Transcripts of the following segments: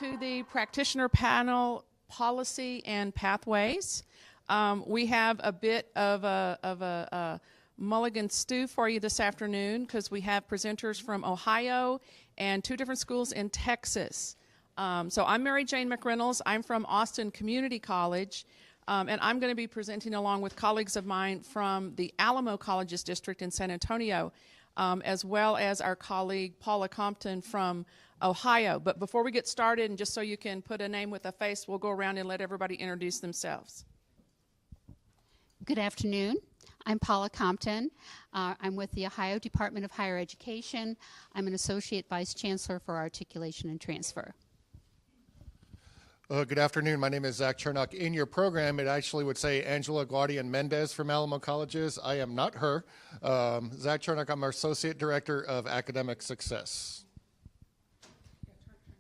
to the Practitioner Panel Policy and Pathways. We have a bit of a mulligan stew for you this afternoon because we have presenters from Ohio and 2 different schools in Texas. So I'm Mary Jane McReynolds. I'm from Austin Community College, and I'm going to be presenting along with colleagues of mine from the Alamo Colleges District in San Antonio, as well as our colleague Paula Compton from Ohio. But before we get started, and just so you can put a name with a face, we'll go around and let everybody introduce themselves. Good afternoon. I'm Paula Compton. I'm with the Ohio Department of Higher Education. I'm an Associate Vice Chancellor for Articulation and Transfer. Good afternoon. My name is Zach Chernock. In your program, it actually would say Angela Guardian Mendez from Alamo Colleges. I am not her. Zach Chernock, I'm our Associate Director of Academic Success.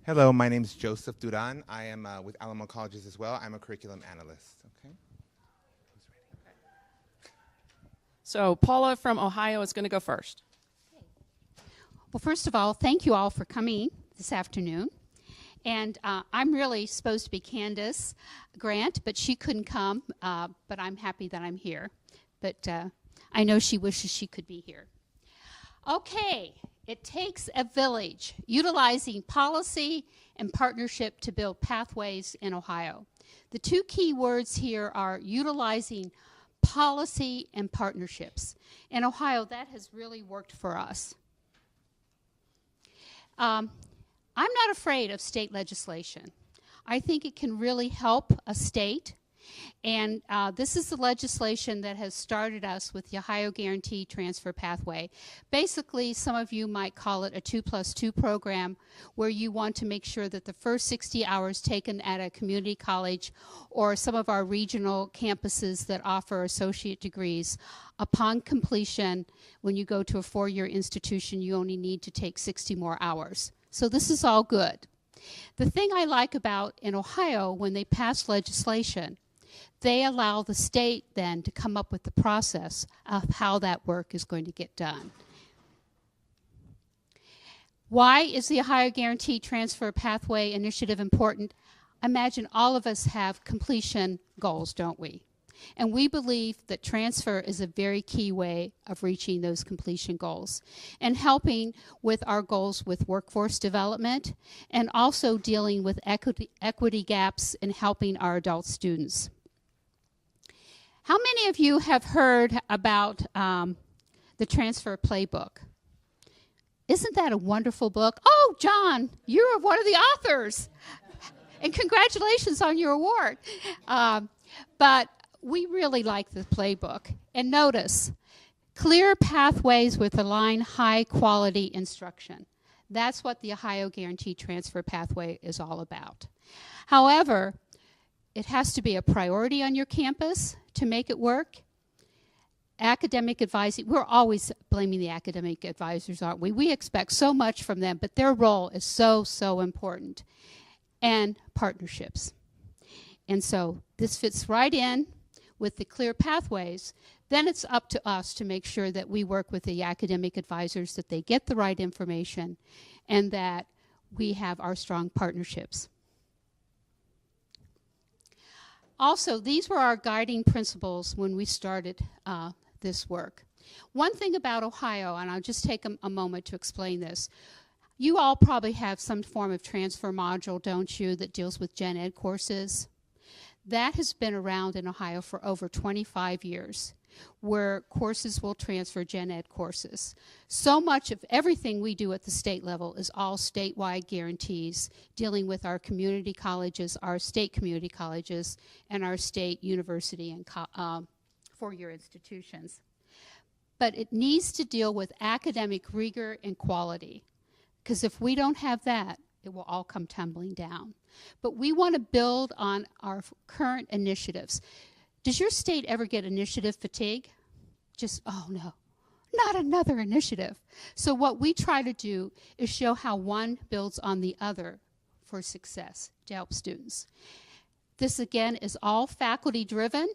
Hello, my name is Joseph Duran. I am with Alamo Colleges as well. I'm a curriculum analyst. Okay. So Paula from Ohio is going to go first. Well, first of all, thank you all for coming this afternoon. And I'm really supposed to be Candace Grant, but she couldn't come, but I'm happy that I'm here. But I know she wishes she could be here. Okay, it takes a village utilizing policy and partnership to build pathways in Ohio. The 2 key words here are utilizing policy and partnerships. In Ohio, that has really worked for us. I'm not afraid of state legislation. I think it can really help a state. And this is the legislation that has started us with the Ohio Guarantee Transfer Pathway. Basically, some of you might call it a 2+2 program, where you want to make sure that the first 60 hours taken at a community college or some of our regional campuses that offer associate degrees, upon completion, when you go to a 4-year institution, you only need to take 60 more hours. So this is all good. The thing I like about in Ohio, when they pass legislation, they allow the state then to come up with the process of how that work is going to get done. Why is the Ohio Guarantee Transfer Pathway Initiative important? I imagine all of us have completion goals, don't we? And we believe that transfer is a very key way of reaching those completion goals and helping with our goals with workforce development and also dealing with equity gaps and helping our adult students. How many of you have heard about the Transfer Playbook? Isn't that a wonderful book? Oh, John, you're one of the authors. And congratulations on your award. But we really like the playbook. And notice, clear pathways with aligned high-quality instruction. That's what the Ohio Guarantee Transfer Pathway is all about. However, it has to be a priority on your campus to make it work. Academic advising, we're always blaming the academic advisors, aren't we? We expect so much from them, but their role is so, so important. And partnerships. And so this fits right in with the clear pathways. Then it's up to us to make sure that we work with the academic advisors, that they get the right information, and that we have our strong partnerships. Also, these were our guiding principles when we started this work. One thing about Ohio, and I'll just take a moment to explain this. You all probably have some form of transfer module, don't you, that deals with gen ed courses? That has been around in Ohio for over 25 years, where courses will transfer gen ed courses. So much of everything we do at the state level is all statewide guarantees, dealing with our community colleges, our state community colleges, and our state university and 4-year institutions. But it needs to deal with academic rigor and quality, because if we don't have that, it will all come tumbling down. But we want to build on our current initiatives. Does your state ever get initiative fatigue? Just, oh no, not another initiative. So what we try to do is show how one builds on the other for success to help students. This again is all faculty driven.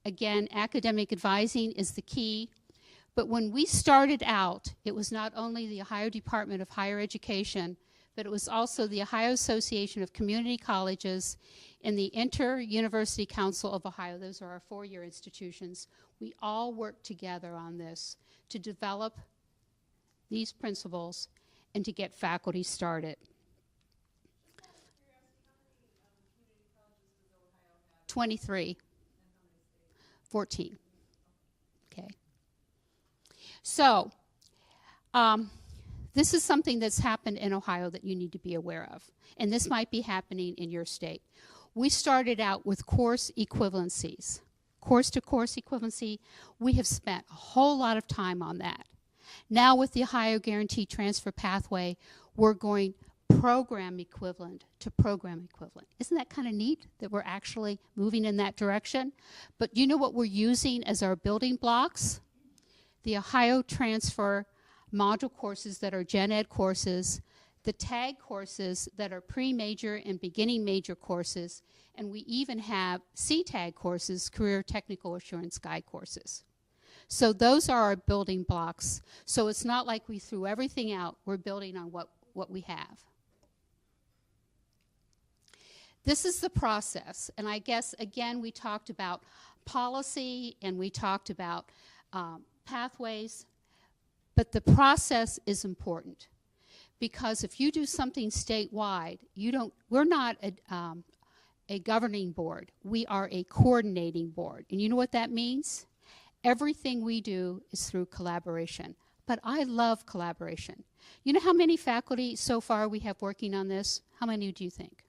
Again, academic advising is the key. But when we started out, it was not only the Ohio Department of Higher Education but it was also the Ohio Association of Community Colleges and the Inter-University Council of Ohio. Those are our four-year institutions. We all worked together on this to develop these principles and to get faculty started. 23. 14. Okay. So, this is something that's happened in Ohio that you need to be aware of. And this might be happening in your state. We started out with course equivalencies. Course-to-course equivalency, we have spent a whole lot of time on that. Now with the Ohio Guaranteed Transfer Pathway, we're going program equivalent to program equivalent. Isn't that kind of neat that we're actually moving in that direction? But you know what we're using as our building blocks? The Ohio Transfer module courses that are gen ed courses, the tag courses that are pre-major and beginning major courses, and we even have C-tag courses, career technical assurance guide courses. So those are our building blocks. So it's not like we threw everything out. We're building on what we have. This is the process. And I guess, again, we talked about policy and we talked about pathways. But the process is important. Because if you do something statewide, we're not a governing board. We are a coordinating board. And you know what that means? Everything we do is through collaboration. But I love collaboration. You know how many faculty so far we have working on this? How many do you think?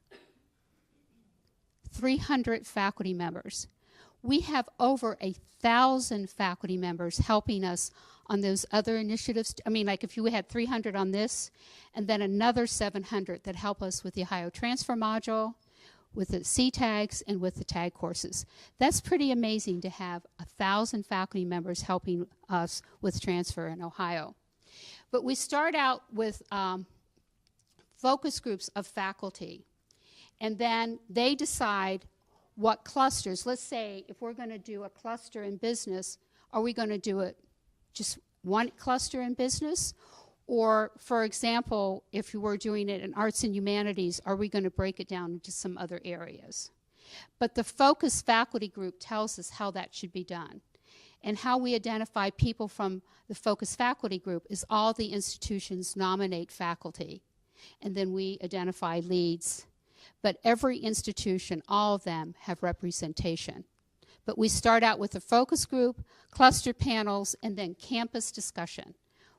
300 faculty members. We have over 1,000 faculty members helping us on those other initiatives. I mean, like if you had 300 on this, and then another 700 that help us with the Ohio Transfer module, with the C-tags, and with the tag courses. That's pretty amazing to have 1,000 faculty members helping us with transfer in Ohio. But we start out with focus groups of faculty, and then they decide what clusters. Let's say if we're going to do a cluster in business, are we going to do it just one cluster in business? Or, for example, if you were doing it in arts and humanities, are we going to break it down into some other areas? But the focus faculty group tells us how that should be done. And how we identify people from the focus faculty group is all the institutions nominate faculty. And then we identify leads. But every institution, all of them, have representation. But we start out with a focus group, cluster panels, and then campus discussion.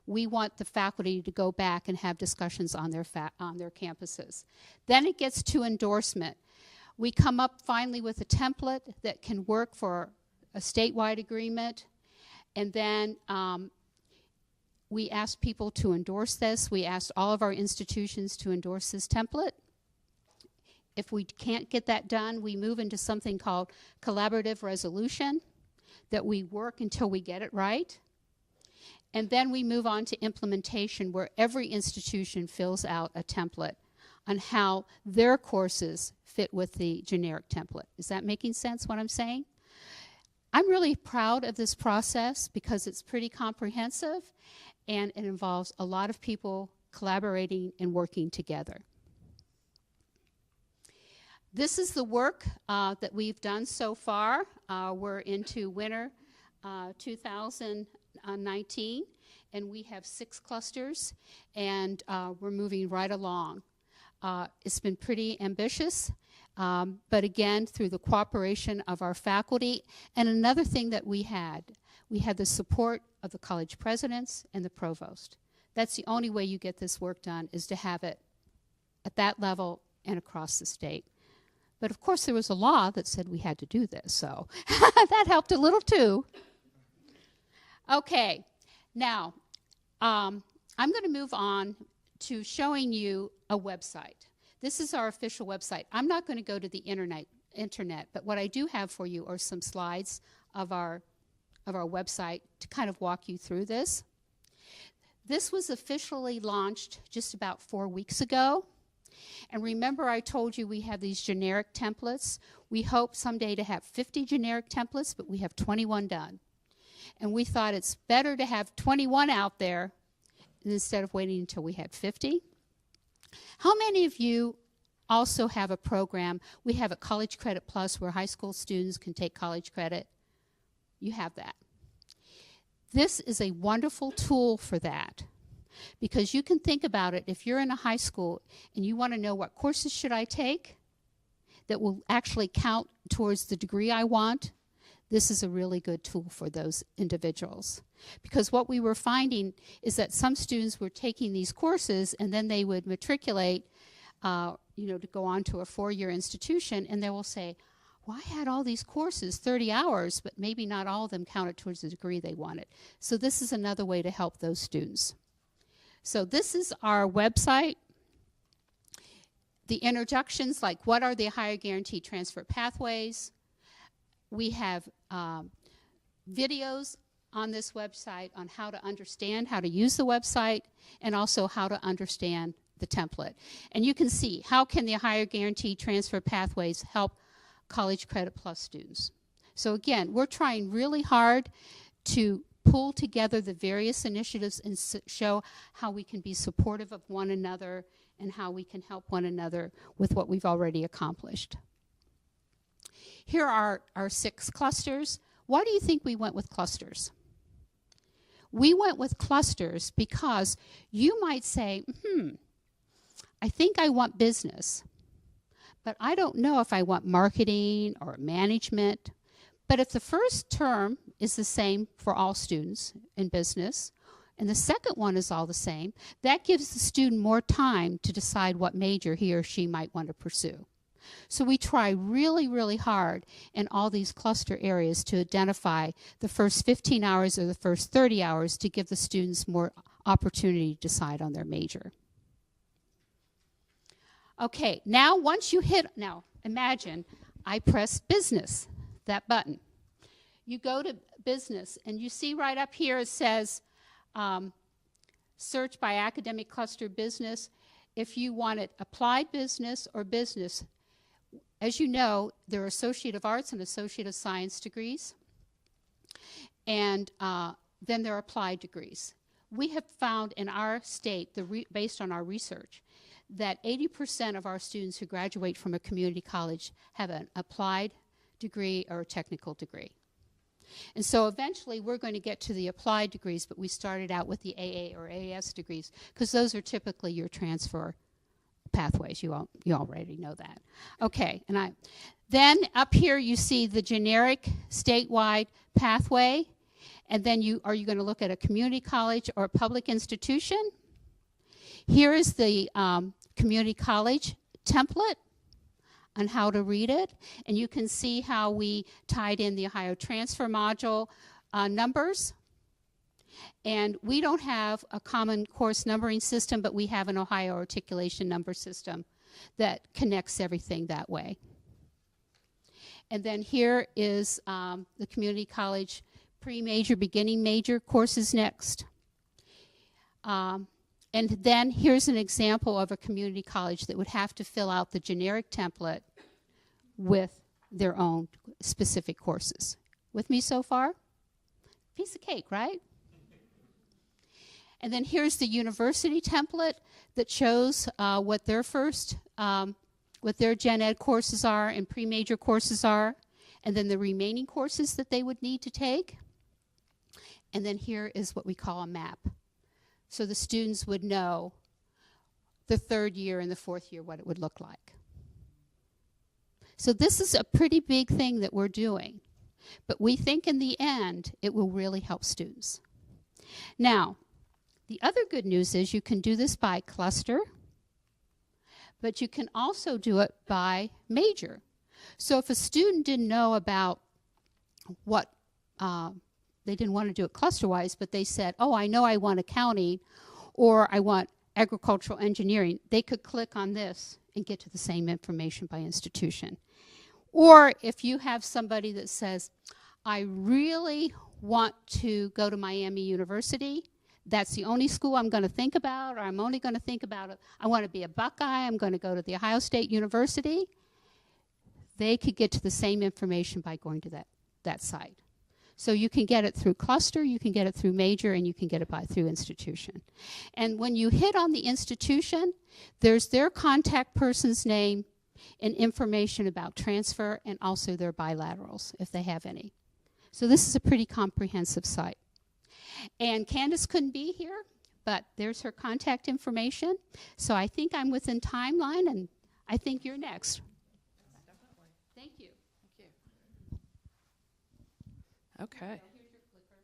We want the faculty to go back and have discussions on their campuses. Then it gets to endorsement. We come up finally with a template that can work for a statewide agreement. And then we ask people to endorse this. We asked all of our institutions to endorse this template. If we can't get that done, we move into something called collaborative resolution, that we work until we get it right. And then we move on to implementation, where every institution fills out a template on how their courses fit with the generic template. Is that making sense, what I'm saying? I'm really proud of this process because it's pretty comprehensive and it involves a lot of people collaborating and working together. This is the work that we've done so far. We're into winter 2019, and we have 6 clusters, and we're moving right along. It's been pretty ambitious, but again, through the cooperation of our faculty. And another thing that we had the support of the college presidents and the provost. That's the only way you get this work done, is to have it at that level and across the state. But of course, there was a law that said we had to do this, so that helped a little too. Okay, now I'm going to move on to showing you a website. This is our official website. I'm not going to go to the internet, but what I do have for you are some slides of our website to kind of walk you through this. This was officially launched just about 4 weeks ago. And remember, I told you we have these generic templates. We hope someday to have 50 generic templates, but we have 21 done. And we thought it's better to have 21 out there instead of waiting until we had 50. How many of you also have a program? We have a College Credit Plus where high school students can take college credit. You have that. This is a wonderful tool for that, because you can think about it. If you're in a high school and you want to know what courses should I take that will actually count towards the degree I want, this is a really good tool for those individuals. Because what we were finding is that some students were taking these courses and then they would matriculate, to go on to a 4-year institution, and they will say, well, I had all these courses, 30 hours, but maybe not all of them counted towards the degree they wanted. So this is another way to help those students. So this is our website. The introductions, like what are the higher guaranteed transfer pathways? We have videos on this website on how to understand, how to use the website, and also how to understand the template. And you can see how can the higher guaranteed transfer pathways help College Credit Plus students. So again, we're trying really hard to pull together the various initiatives and show how we can be supportive of one another and how we can help one another with what we've already accomplished. Here are our 6 clusters. Why do you think we went with clusters? We went with clusters because you might say, I think I want business, but I don't know if I want marketing or management. But if the first term is the same for all students in business, and the second one is all the same, that gives the student more time to decide what major he or she might want to pursue. So we try really, really hard in all these cluster areas to identify the first 15 hours or the first 30 hours to give the students more opportunity to decide on their major. Okay, now once you now imagine I press business, that button. You go to business and you see right up here it says search by academic cluster business. If you want it applied business or business, as you know, there are Associate of Arts and Associate of Science degrees, and then there are applied degrees. We have found in our state, based on our research, that 80% of our students who graduate from a community college have an applied degree or a technical degree. And so eventually we're going to get to the applied degrees, but we started out with the AA or AS degrees because those are typically your transfer pathways. You already know that. Okay, and then up here you see the generic statewide pathway, and then are you going to look at a community college or a public institution? Here is the community college template on how to read it, and you can see how we tied in the Ohio transfer module numbers. And we don't have a common course numbering system, but we have an Ohio articulation number system that connects everything that way. And then here is the community college pre-major, beginning major courses next. And then here's an example of a community college that would have to fill out the generic template with their own specific courses. With me so far? Piece of cake, right? And then here's the university template that shows what their what their gen ed courses are and pre-major courses are, and then the remaining courses that they would need to take. And then here is what we call a map. So the students would know the 3rd year and the 4th year what it would look like. So this is a pretty big thing that we're doing. But we think in the end it will really help students. Now, the other good news is you can do this by cluster, but you can also do it by major. So if a student didn't know about what they didn't want to do it cluster-wise, but they said, oh, I know I want accounting or I want agricultural engineering, they could click on this and get to the same information by institution. Or if you have somebody that says, I really want to go to Miami University, that's the only school I'm going to think about, or I'm only going to think about it, I want to be a Buckeye, I'm going to go to the Ohio State University, they could get to the same information by going to that site. So you can get it through cluster, you can get it through major, and you can get it through institution. And when you hit on the institution, there's their contact person's name and information about transfer and also their bilaterals, if they have any. So this is a pretty comprehensive site. And Candace couldn't be here, but there's her contact information. So I think I'm within timeline, and I think you're next. Definitely. Thank you. Thank you. Okay. Here's your clicker.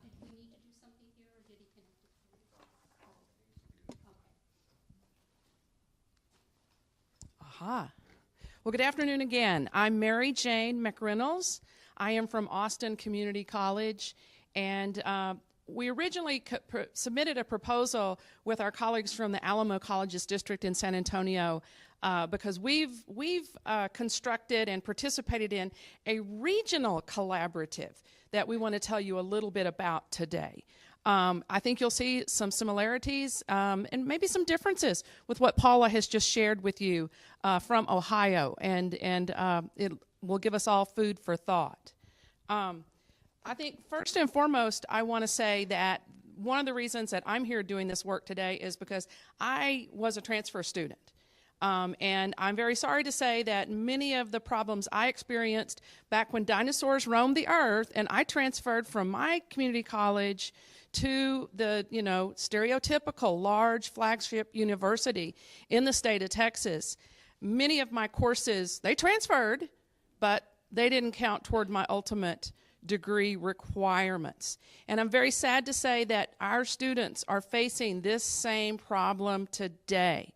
Did we need to do something here, or did he connect it to you? Okay. Aha. Well, good afternoon again. I'm Mary Jane McReynolds. I am from Austin Community College, and we originally submitted a proposal with our colleagues from the Alamo Colleges District in San Antonio because we've constructed and participated in a regional collaborative that we want to tell you a little bit about today. I think you'll see some similarities and maybe some differences with what Paula has just shared with you from Ohio, and it will give us all food for thought. I think first and foremost, I want to say that one of the reasons that I'm here doing this work today is because I was a transfer student. And I'm very sorry to say that many of the problems I experienced back when dinosaurs roamed the earth and I transferred from my community college to the, stereotypical large flagship university in the state of Texas. Many of my courses, they transferred, but they didn't count toward my ultimate degree requirements. And I'm very sad to say that our students are facing this same problem today,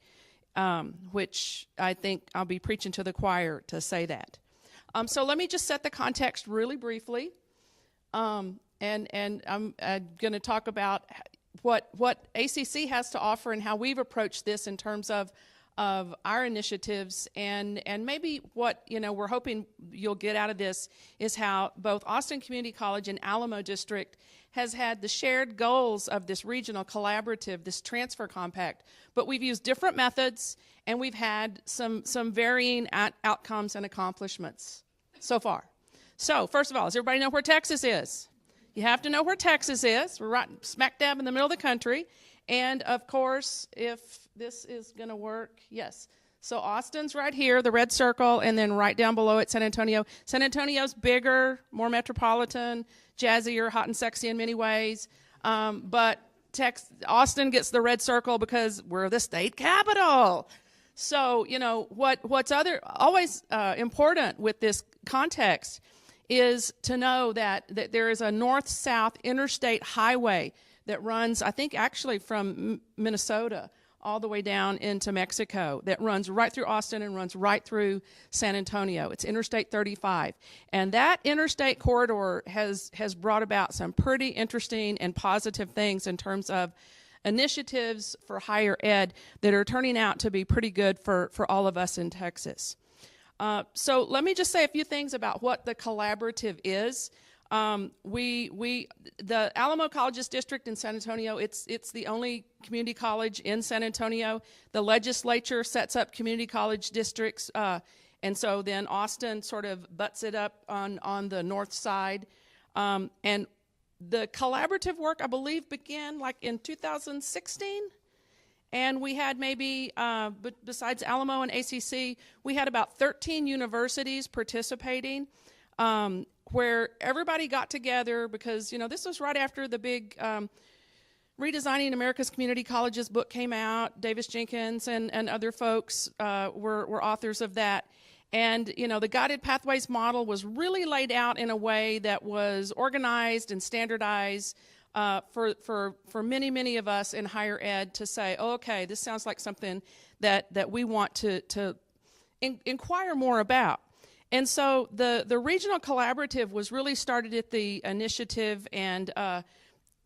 which I think I'll be preaching to the choir to say that. So let me just set the context really briefly. And I'm going to talk about what ACC has to offer and how we've approached this in terms of our initiatives, and maybe what we're hoping you'll get out of this is how both Austin Community College and Alamo District has had the shared goals of this regional collaborative, this transfer compact, but we've used different methods and we've had some varying outcomes and accomplishments so far. So first of all, does everybody know where Texas is? You have to know where Texas is. We're right smack dab in the middle of the country. And of course, if this is going to work, yes. So Austin's right here, the red circle, and then right down below it, San Antonio. San Antonio's bigger, more metropolitan, jazzier, hot and sexy in many ways. But Austin gets the red circle because we're the state capital. So, what's always important with this context is to know that there is a north-south interstate highway that runs, I think, actually from Minnesota all the way down into Mexico, that runs right through Austin and runs right through San Antonio. It's Interstate 35. And that interstate corridor has brought about some pretty interesting and positive things in terms of initiatives for higher ed that are turning out to be pretty good for all of us in Texas. So let me just say a few things about what the collaborative is. The Alamo Colleges District in San Antonio, it's the only community college in San Antonio. The legislature sets up community college districts, and so then Austin sort of butts it up on the north side. And the collaborative work, I believe, began like in 2016. And we had maybe, besides Alamo and ACC, we had about 13 universities participating, where everybody got together because, this was right after the big Redesigning America's Community Colleges book came out. Davis Jenkins and other folks were authors of that. And, the guided pathways model was really laid out in a way that was organized and standardized for many, many of us in higher ed to say, oh, okay, this sounds like something that we want to inquire more about. And so the regional collaborative was really started at the initiative and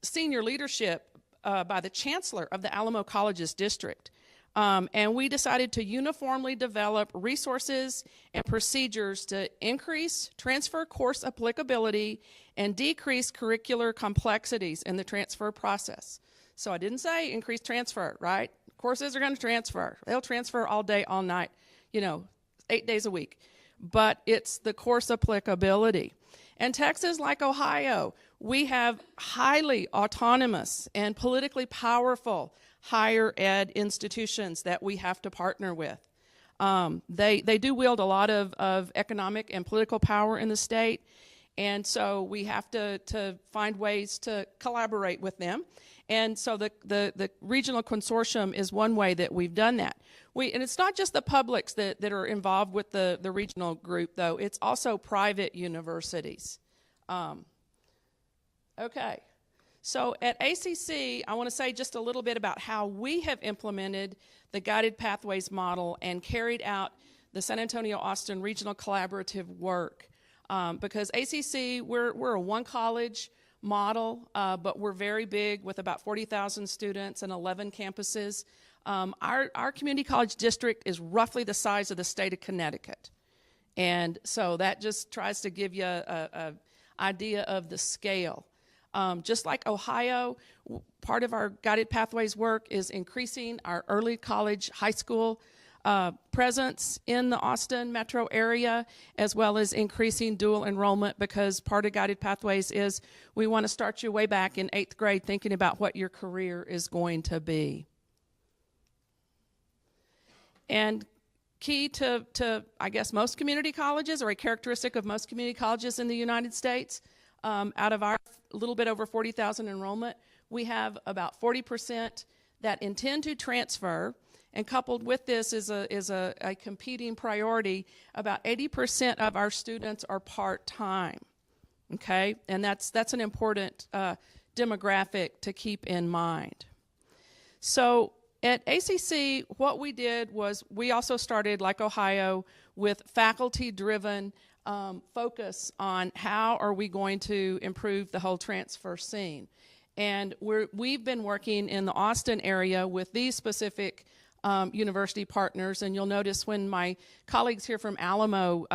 senior leadership by the Chancellor of the Alamo Colleges District. And we decided to uniformly develop resources and procedures to increase transfer course applicability and decrease curricular complexities in the transfer process. So I didn't say increase transfer, right? Courses are going to transfer. They'll transfer all day, all night, 8 days a week. but it's the course applicability. And Texas, like Ohio, we have highly autonomous and politically powerful higher ed institutions that we have to partner with. They do wield a lot of economic and political power in the state, and so we have to find ways to collaborate with them. And so the regional consortium is one way that we've done that. And it's not just the publics that are involved with the regional group, though. It's also private universities. Okay. So at ACC, I want to say just a little bit about how we have implemented the Guided Pathways model and carried out the San Antonio-Austin Regional Collaborative work. Because ACC, we're a one-college model, but we're very big with about 40,000 students and 11 campuses. Our community college district is roughly the size of the state of Connecticut. And so that just tries to give you a idea of the scale. Just like Ohio, part of our Guided Pathways work is increasing our early college, high school presence in the Austin metro area, as well as increasing dual enrollment, because part of Guided Pathways is we want to start you way back in 8th grade thinking about what your career is going to be. And key to I guess, most community colleges, or a characteristic of most community colleges in the United States, out of our little bit over 40,000 enrollment, we have about 40% that intend to transfer, and coupled with this is a competing priority. About 80% of our students are part-time, okay? And that's an important demographic to keep in mind. So at ACC, what we did was we also started, like Ohio, with faculty-driven focus on how are we going to improve the whole transfer scene. And we've been working in the Austin area with these specific university partners, and you'll notice when my colleagues here from Alamo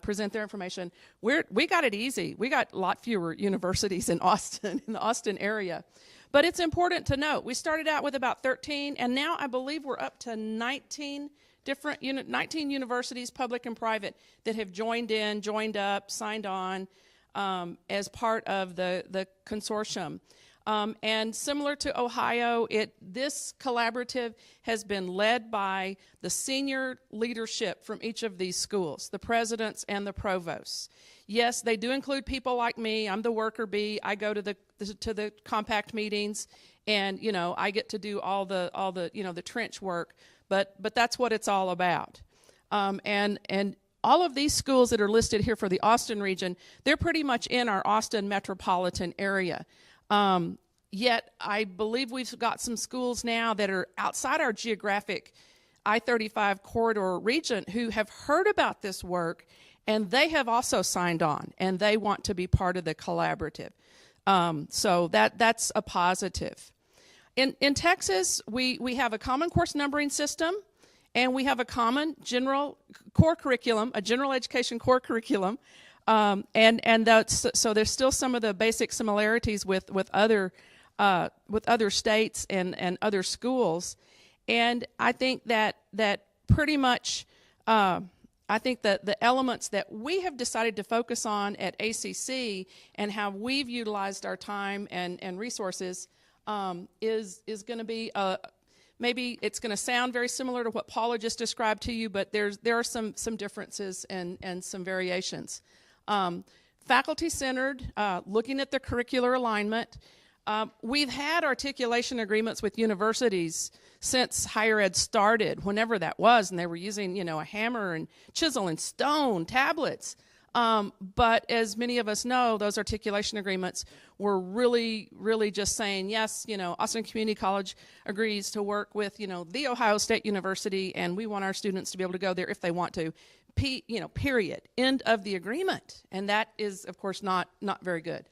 present their information, we got it easy. We got a lot fewer universities in Austin, in the Austin area. But it's important to note, we started out with about 13, and now I believe we're up to 19 universities, public and private, that have joined up, signed on as part of the consortium. And similar to Ohio, this collaborative has been led by the senior leadership from each of these schools, the presidents and the provosts. Yes, they do include people like me. I'm the worker bee. I go to the compact meetings, and I get to do all the trench work. But that's what it's all about. And all of these schools that are listed here for the Austin region, they're pretty much in our Austin metropolitan area. Yet I believe we've got some schools now that are outside our geographic I-35 corridor region who have heard about this work, and they have also signed on, and they want to be part of the collaborative. So that's a positive. In Texas, we have a common course numbering system, and we have a common general core curriculum, a general education core curriculum, so there's still some of the basic similarities with other states and other schools, and I think that pretty much I think that the elements that we have decided to focus on at ACC and how we've utilized our time and resources is going to be maybe it's going to sound very similar to what Paula just described to you, but there are some differences and some variations. Faculty-centered, looking at the curricular alignment. We've had articulation agreements with universities since higher ed started, whenever that was, and they were using, a hammer and chisel and stone tablets. But as many of us know, those articulation agreements were really, really just saying, yes, Austin Community College agrees to work with, the Ohio State University, and we want our students to be able to go there if they want to. Period. End of the agreement. And that is, of course, not very good.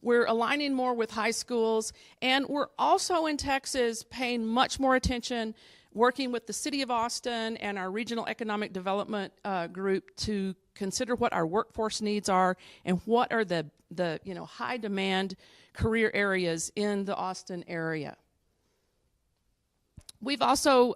We're aligning more with high schools, and we're also in Texas paying much more attention, working with the City of Austin and our Regional Economic Development group to consider what our workforce needs are and what are the high demand career areas in the Austin area. We've also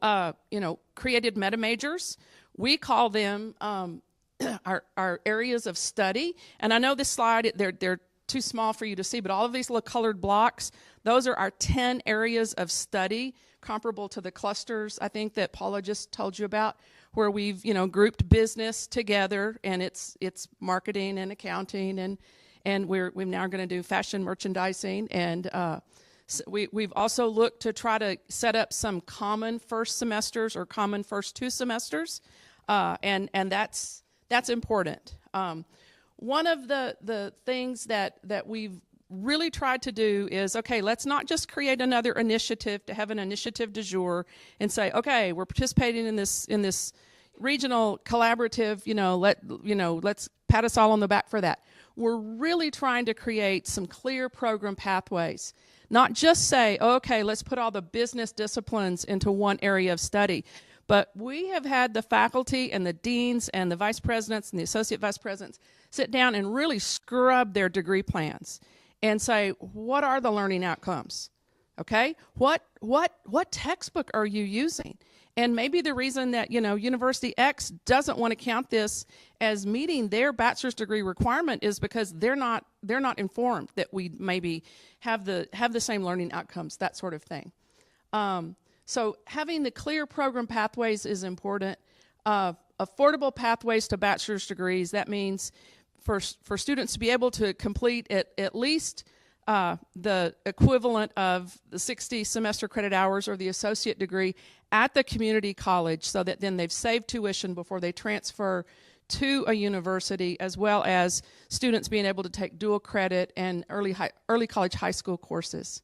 created meta majors We call them our areas of study. And I know this slide, they're too small for you to see, but all of these little colored blocks, those are our 10 areas of study, comparable to the clusters, I think, that Paula just told you about, where we've, grouped business together, and it's marketing and accounting, and we're now going to do fashion merchandising, and so we've also looked to try to set up some common first semesters or common first 2 semesters, and that's important. One of the things that we've really tried to do is, okay, let's not just create another initiative to have an initiative du jour and say, okay, we're participating in this regional collaborative, let's pat us all on the back for that. We're really trying to create some clear program pathways, not just say, okay, let's put all the business disciplines into one area of study. But we have had the faculty and the deans and the vice presidents and the associate vice presidents sit down and really scrub their degree plans and say, what are the learning outcomes? Okay, what textbook are you using? And maybe the reason that University X doesn't want to count this as meeting their bachelor's degree requirement is because they're not informed that we maybe have the same learning outcomes, that sort of thing. So having the clear program pathways is important. Affordable pathways to bachelor's degrees, that means for students to be able to complete at least the equivalent of the 60 semester credit hours or the associate degree at the community college, so that then they've saved tuition before they transfer to a university, as well as students being able to take dual credit and early college high school courses.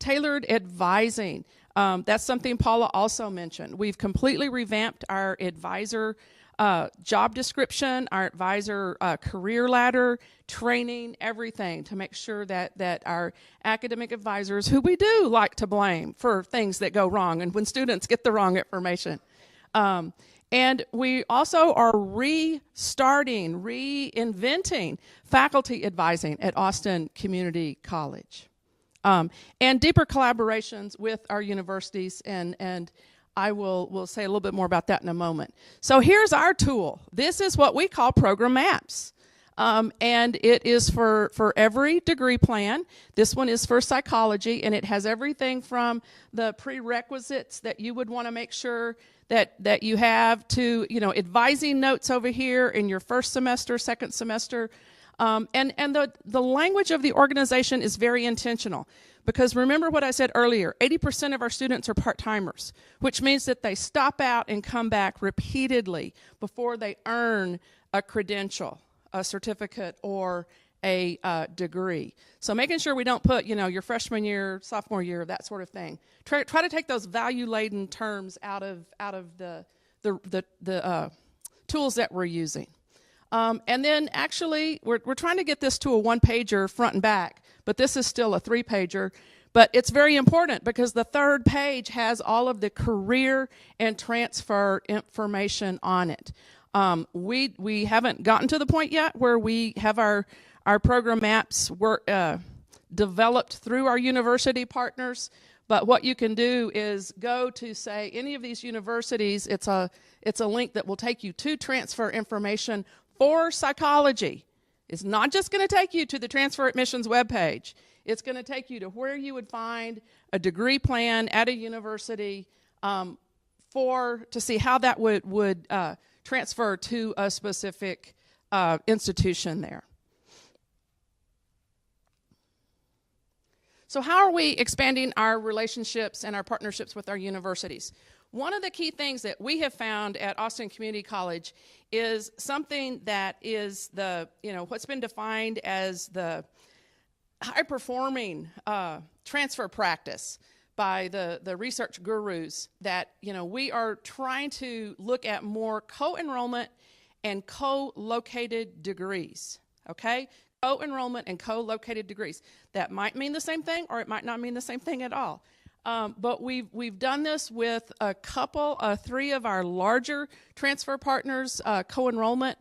Tailored advising, that's something Paula also mentioned. We've completely revamped our advisor job description, our advisor career ladder, training, everything to make sure that our academic advisors, who we do like to blame for things that go wrong and when students get the wrong information. And we also are reinventing faculty advising at Austin Community College. And deeper collaborations with our universities, and I will say a little bit more about that in a moment. So here's our tool. This is what we call program maps. And it is for every degree plan. This one is for psychology, and it has everything from the prerequisites that you would want to make sure that you have to, advising notes over here in your first semester, second semester. And the language of the organization is very intentional, because remember what I said earlier, 80% of our students are part-timers, which means that they stop out and come back repeatedly before they earn a credential, a certificate, or a degree. So making sure we don't put, your freshman year, sophomore year, that sort of thing. Try to take those value-laden terms out of the tools that we're using. And then actually, we're trying to get this to a 1-pager front and back, but this is still a 3-pager. But it's very important because the 3rd page has all of the career and transfer information on it. We haven't gotten to the point yet where we have our program maps developed through our university partners. But what you can do is go to, say, any of these universities. It's a link that will take you to transfer information for psychology. It's not just going to take you to the transfer admissions webpage. It's going to take you to where you would find a degree plan at a university to see how that would transfer to a specific institution there. So how are we expanding our relationships and our partnerships with our universities? One of the key things that we have found at Austin Community College is something that is what's been defined as the high-performing transfer practice by the research gurus, that we are trying to look at more co-enrollment and co-located degrees, okay? Co-enrollment and co-located degrees. That might mean the same thing, or it might not mean the same thing at all. But we've done this with a couple, 3 of our larger transfer partners, co-enrollment,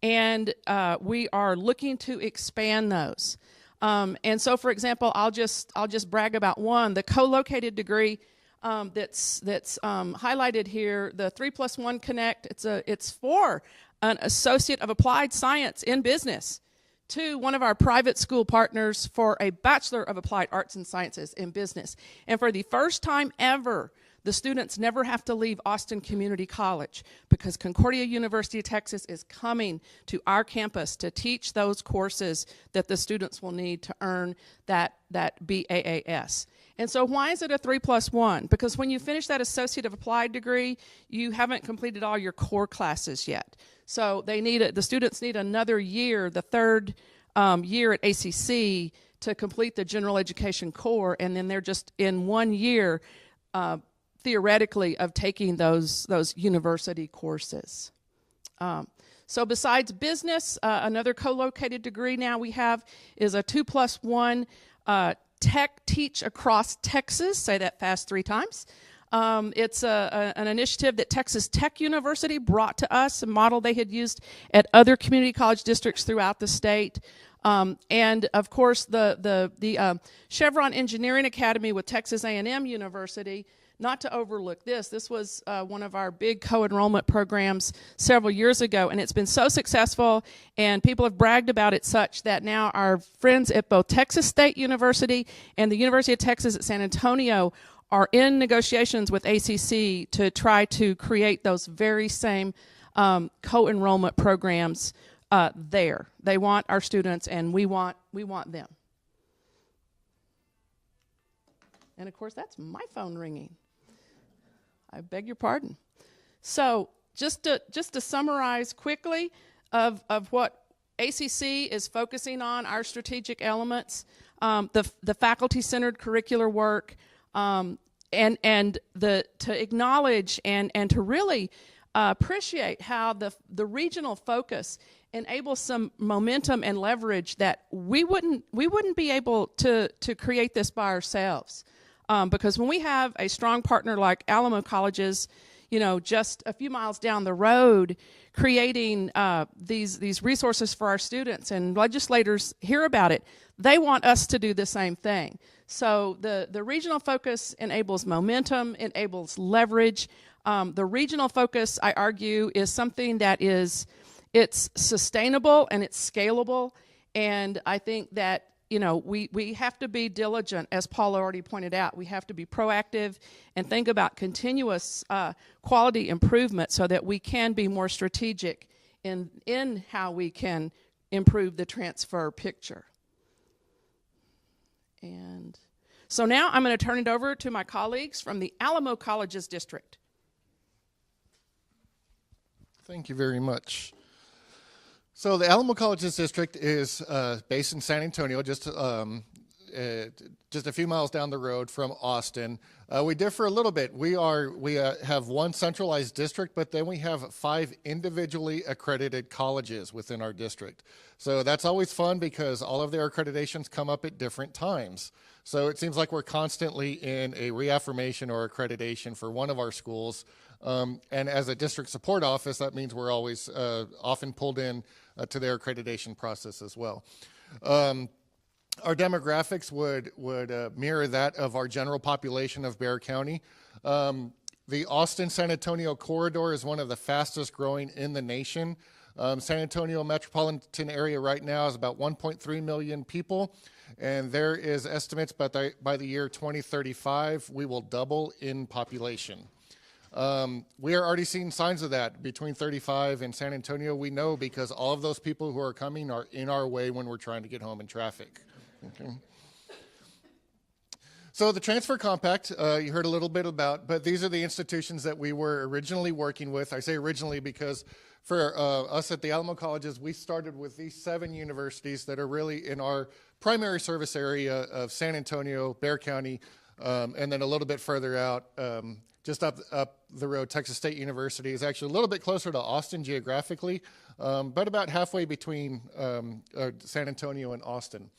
and we are looking to expand those. And so, for example, I'll just brag about one. The co-located degree that's highlighted here, the 3+1 Connect. It's for an Associate of Applied Science in Business to one of our private school partners for a Bachelor of Applied Arts and Sciences in Business. And for the first time ever, the students never have to leave Austin Community College because Concordia University of Texas is coming to our campus to teach those courses that the students will need to earn that BAAS. And so why is it a 3+1? Because when you finish that Associate of Applied degree, you haven't completed all your core classes yet. So the students need another year, the third year at ACC, to complete the general education core, and then they're just in 1 year theoretically of taking those university courses. So besides business, another co-located degree now we have is a 2+1 Tech Teach Across Texas. Say that fast 3 times. It's an initiative that Texas Tech University brought to us, a model they had used at other community college districts throughout the state. And of course, the Chevron Engineering Academy with Texas A&M University. Not to overlook this was one of our big co-enrollment programs several years ago, and it's been so successful, and people have bragged about it such that now our friends at both Texas State University and the University of Texas at San Antonio are in negotiations with ACC to try to create those very same co-enrollment programs there. They want our students, and we want them. And of course, that's my phone ringing. I beg your pardon. So just to summarize quickly of what ACC is focusing on, our strategic elements, the faculty-centered curricular work, and to acknowledge and to really appreciate how the regional focus enables some momentum and leverage that we wouldn't be able to create this by ourselves. Because when we have a strong partner like Alamo Colleges, just a few miles down the road, creating these resources for our students, and legislators hear about it, they want us to do the same thing. So the regional focus enables momentum, enables leverage. The regional focus, I argue, is something that it's sustainable and it's scalable, and I think that we have to be diligent, as Paula already pointed out. We have to be proactive and think about continuous quality improvement so that we can be more strategic in how we can improve the transfer picture. And so now I'm going to turn it over to my colleagues from the Alamo Colleges District. Thank you very much. So the Alamo Colleges District is based in San Antonio, just a few miles down the road from Austin. We differ a little bit. We have one centralized district, but then we have 5 individually accredited colleges within our district. So that's always fun because all of their accreditations come up at different times. So it seems like we're constantly in a reaffirmation or accreditation for one of our schools. And as a district support office, that means we're always often pulled in to their accreditation process as well. Our demographics would mirror that of our general population of Bexar County. The Austin-San Antonio corridor is one of the fastest growing in the nation. San Antonio metropolitan area right now is about 1.3 million people, and there is estimates by the year 2035 we will double in population. We are already seeing signs of that between 35 and San Antonio. We know because all of those people who are coming are in our way when we're trying to get home in traffic. Okay. So the Transfer Compact, you heard a little bit about, but these are the institutions that we were originally working with. I say originally because for us at the Alamo Colleges, we started with these 7 universities that are really in our primary service area of San Antonio, Bexar County, and then a little bit further out, just up the road, Texas State University is actually a little bit closer to Austin geographically, but about halfway between San Antonio and Austin.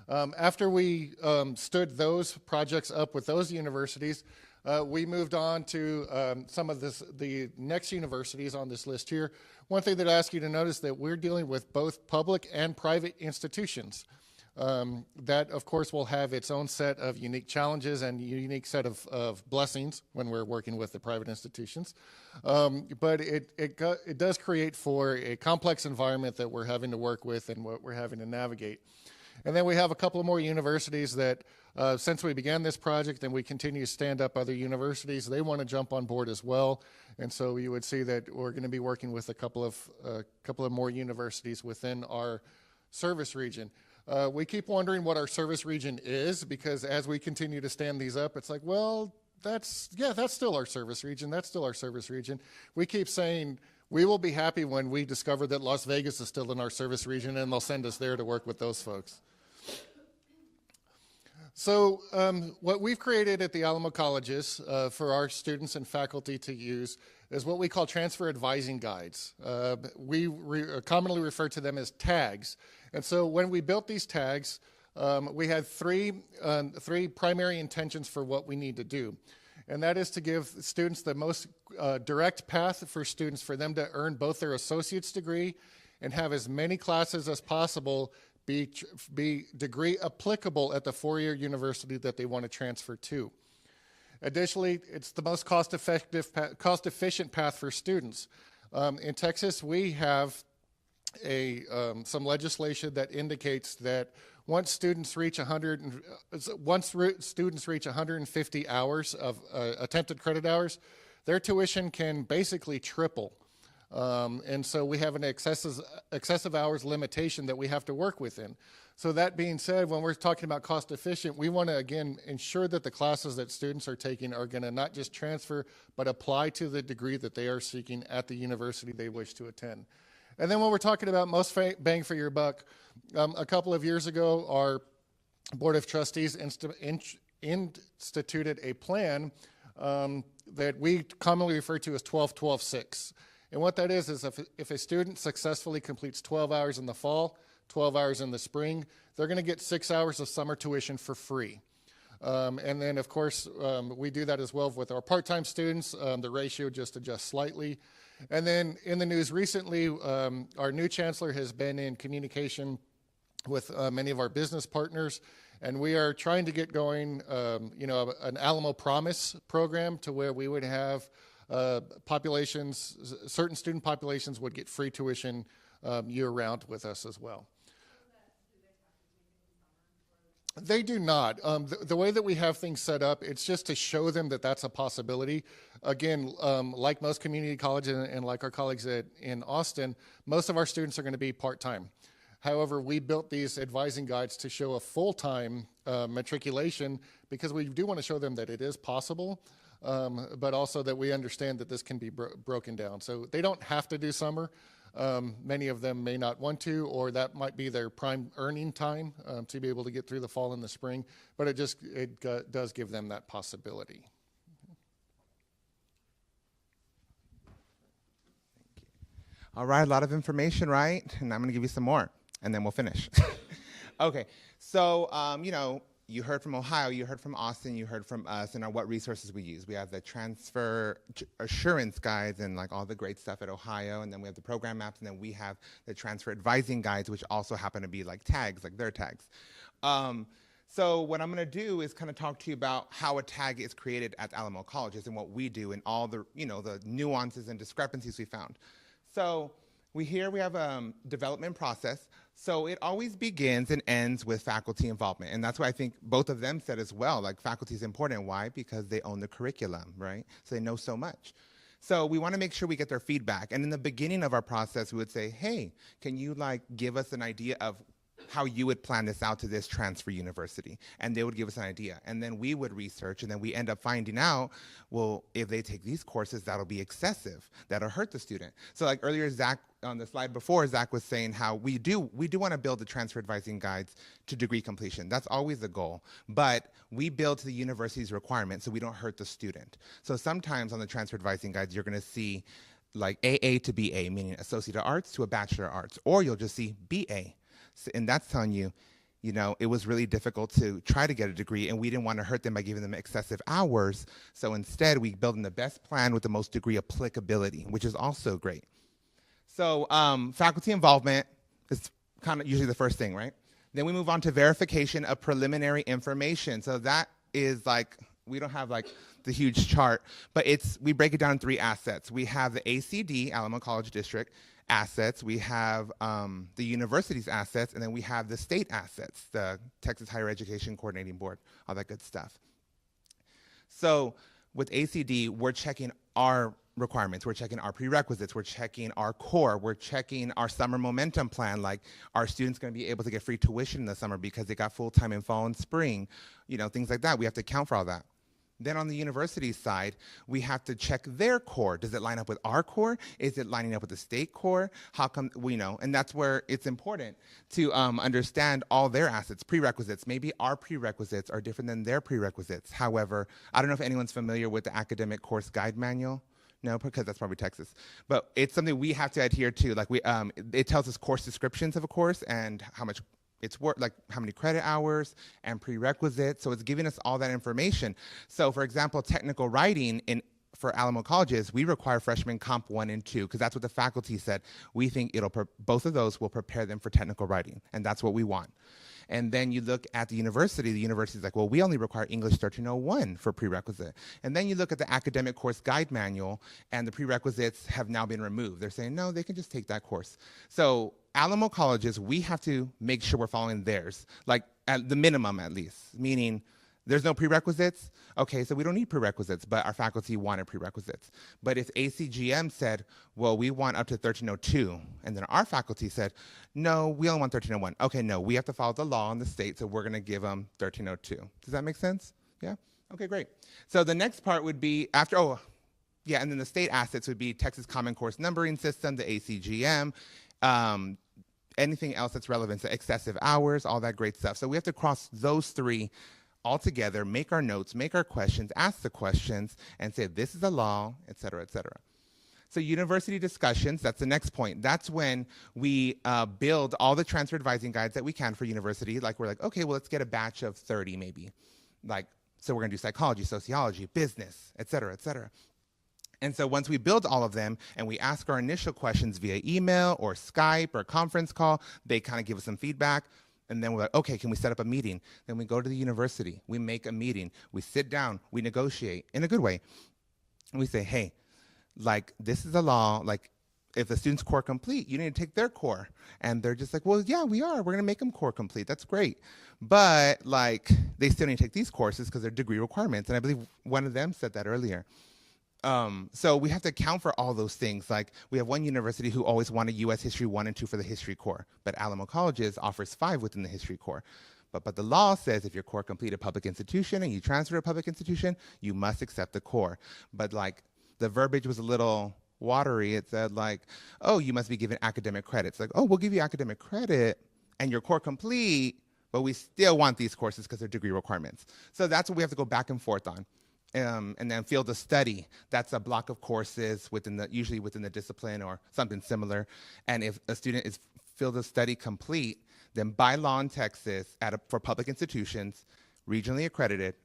After we stood those projects up with those universities, we moved on to some of the next universities on this list here. One thing that I ask you to notice that we're dealing with both public and private institutions. That, of course, will have its own set of unique challenges and unique set of blessings when we're working with the private institutions. But it does create for a complex environment that we're having to work with and what we're having to navigate. And then we have a couple of more universities that, since we began this project and we continue to stand up other universities, they want to jump on board as well. And so you would see that we're going to be working with a couple of more universities within our service region. We keep wondering what our service region is, because as we continue to stand these up, it's like, well, that's still our service region. That's still our service region. We keep saying we will be happy when we discover that Las Vegas is still in our service region, and they'll send us there to work with those folks. So what we've created at the Alamo colleges for our students and faculty to use is what we call transfer advising guides. We commonly refer to them as tags. And so when we built these tags, we had three primary intentions for what we need to do. And that is to give students the most direct path for students for them to earn both their associate's degree and have as many classes as possible be degree applicable at the four-year university that they want to transfer to. Additionally, it's the most cost-efficient path for students. In Texas, we have some legislation that indicates that once students reach 150 hours of attempted credit hours, their tuition can basically triple. And so we have an excessive hours limitation that we have to work within. So that being said, when we're talking about cost efficient, we want to, again, ensure that the classes that students are taking are going to not just transfer, but apply to the degree that they are seeking at the university they wish to attend. And then when we're talking about most bang for your buck, a couple of years ago, our Board of Trustees instituted a plan that we commonly refer to as 12-12-6. And what that is if a student successfully completes 12 hours in the fall, 12 hours in the spring, they're going to get 6 hours of summer tuition for free. And then, of course, we do that as well with our part-time students. The ratio just adjusts slightly. And then in the news recently, our new chancellor has been in communication with many of our business partners, and we are trying to get going, an Alamo Promise program to where we would have certain student populations would get free tuition year-round with us as well. They do not. The way that we have things set up, it's just to show them that that's a possibility. Again, like most community colleges and like our colleagues in Austin, most of our students are going to be part-time. However, we built these advising guides to show a full-time matriculation because we do want to show them that it is possible, but also that we understand that this can be broken down. So they don't have to do summer. Many of them may not want to, or that might be their prime earning time to be able to get through the fall and the spring, but it does give them that possibility. All right, a lot of information, right? And I'm going to give you some more, and then we'll finish. Okay, so, you heard from Ohio, you heard from Austin, you heard from us, and what resources we use. We have the transfer assurance guides and like all the great stuff at Ohio, and then we have the program maps, and then we have the transfer advising guides, which also happen to be like tags, like their tags. So what I'm going to do is kind of talk to you about how a tag is created at Alamo colleges and what we do and all the, the nuances and discrepancies we found. So we have a development process. So it always begins and ends with faculty involvement. And that's why I think both of them said as well, like faculty is important. Why? Because they own the curriculum, right? So they know so much. So we want to make sure we get their feedback. And in the beginning of our process, we would say, hey, can you give us an idea of how you would plan this out to this transfer university? And they would give us an idea. And then we would research, and then we end up finding out, well, if they take these courses, that'll be excessive. That'll hurt the student. So like earlier, Zach, on the slide before, Zach was saying how we do want to build the transfer advising guides to degree completion. That's always the goal. But we build to the university's requirements so we don't hurt the student. So sometimes on the transfer advising guides, you're going to see like AA to BA, meaning Associate of Arts to a Bachelor of Arts, or you'll just see BA. And that's telling you, it was really difficult to try to get a degree, and we didn't want to hurt them by giving them excessive hours. So instead, we built in the best plan with the most degree applicability, which is also great. So faculty involvement is kind of usually the first thing, right? Then we move on to verification of preliminary information. So that is like, we don't have like the huge chart, but we break it down in 3 assets. We have the ACD, Alamo College District assets, we have the university's assets, and then we have the state assets, the Texas Higher Education Coordinating Board, all that good stuff. So with ACD, we're checking our requirements, we're checking our prerequisites, we're checking our core, we're checking our summer momentum plan, like are students going to be able to get free tuition in the summer because they got full-time in fall and spring, things like that. We have to account for all that. Then on the university side, we have to check their core. Does it line up with our core? Is it lining up with the state core? How come we know? And that's where it's important to understand all their assets, prerequisites. Maybe our prerequisites are different than their prerequisites. However, I don't know if anyone's familiar with the academic course guide manual. No, because that's probably Texas. But it's something we have to adhere to. Like it tells us course descriptions of a course and how much it's worth, like how many credit hours and prerequisites. So it's giving us all that information. So for example, technical writing for Alamo colleges, we require freshman comp 1 and 2 because that's what the faculty said. We think both of those will prepare them for technical writing, and that's what we want. And then you look at the university's like, well, we only require English 1301 for prerequisite. And then you look at the academic course guide manual, and the prerequisites have now been removed. They're saying, no, they can just take that course. So Alamo colleges, we have to make sure we're following theirs, like at the minimum at least, meaning there's no prerequisites. Okay, so we don't need prerequisites, but our faculty wanted prerequisites. But if ACGM said, well, we want up to 1302, and then our faculty said, no, we only want 1301. Okay, no, we have to follow the law in the state, so we're gonna give them 1302. Does that make sense? Yeah? Okay, great. So the next part would be and then the state assets would be Texas Common Course Numbering System, the ACGM, anything else that's relevant, so excessive hours, all that great stuff. So we have to cross those 3 all together, make our notes, make our questions, ask the questions, and say this is the law, et cetera, et cetera. So university discussions, that's the next point. That's when we build all the transfer advising guides that we can for university. Like we're like, okay, well, let's get a batch of 30 maybe. So we're gonna do psychology, sociology, business, et cetera, et cetera. And so once we build all of them and we ask our initial questions via email or Skype or conference call, they kind of give us some feedback. And then we're like, okay, can we set up a meeting? Then we go to the university, we make a meeting, we sit down, we negotiate in a good way. And we say, hey, like this is the law, like if the student's core complete, you need to take their core. And they're just like, well, yeah, we are, we're gonna make them core complete, that's great. But like, they still need to take these courses because they're degree requirements. And I believe one of them said that earlier. So we have to account for all those things. Like we have one university who always wanted U.S. History 1 and 2 for the history core, but Alamo Colleges offers 5 within the history core. But the law says if your core complete a public institution and you transfer to a public institution, you must accept the core. But like the verbiage was a little watery. It said like, oh, you must be given academic credits. Like, oh, we'll give you academic credit and your core complete, but we still want these courses because they're degree requirements. So that's what we have to go back and forth on. And then field of study, that's a block of courses usually within the discipline or something similar. And if a student is field of study complete, then by law in Texas, for public institutions, regionally accredited,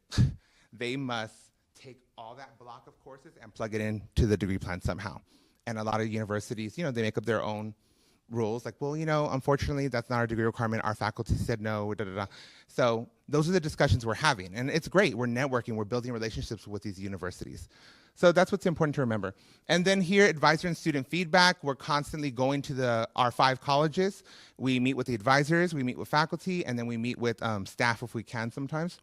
they must take all that block of courses and plug it into the degree plan somehow. And a lot of universities, they make up their own rules, like, well, unfortunately, that's not our degree requirement. Our faculty said no, da, da, da. So those are the discussions we're having. And it's great. We're networking. We're building relationships with these universities. So that's what's important to remember. And then here, advisor and student feedback. We're constantly going to our 5 colleges. We meet with the advisors, we meet with faculty, and then we meet with staff if we can sometimes.